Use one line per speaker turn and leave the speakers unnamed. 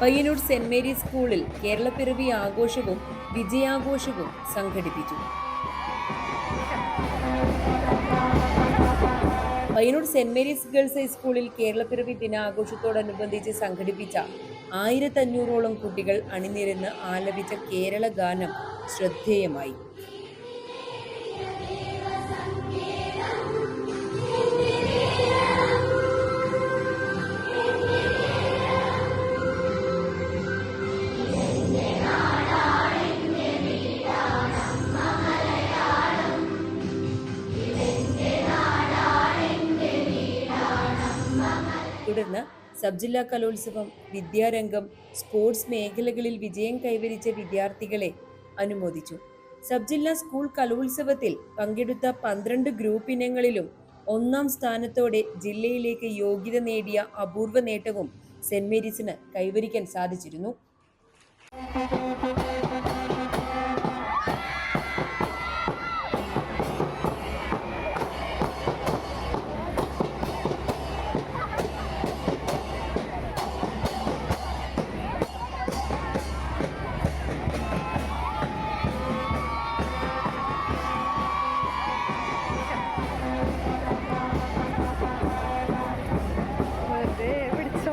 Payyanur saint Mary's സ്കൂളിൽ കേരളപ്പിറവി ആഘോഷവും വിജയാഘോഷവും സംഘടിപ്പിച്ചു. പയ്യന്നൂർ സെന്റ് മേരീസ് ഗേൾസ് ഹൈസ്കൂളിൽ കേരളപ്പിറവി ദിനാഘോഷത്തോടനുബന്ധിച്ച് സംഘടിപ്പിച്ച 1500ഓളം കുട്ടികൾ അണിനിരന്ന് ആലപിച്ച കേരള ഗാനം ശ്രദ്ധേയമായി. തുടർന്ന് സബ് ജില്ലാ കലോത്സവം, വിദ്യാരംഗം, സ്പോർട്സ് മേഖലകളിൽ വിജയം കൈവരിച്ച വിദ്യാർത്ഥികളെ അനുമോദിച്ചു. സബ് ജില്ലാ സ്കൂൾ കലോത്സവത്തിൽ പങ്കെടുത്ത 12 ഗ്രൂപ്പ് ഇനങ്ങളിലും 1ാം സ്ഥാനത്തോടെ ജില്ലയിലേക്ക് യോഗ്യത നേടിയ അപൂർവ നേട്ടവും സെന്റ് മേരീസിന് കൈവരിക്കാൻ സാധിച്ചിരുന്നു.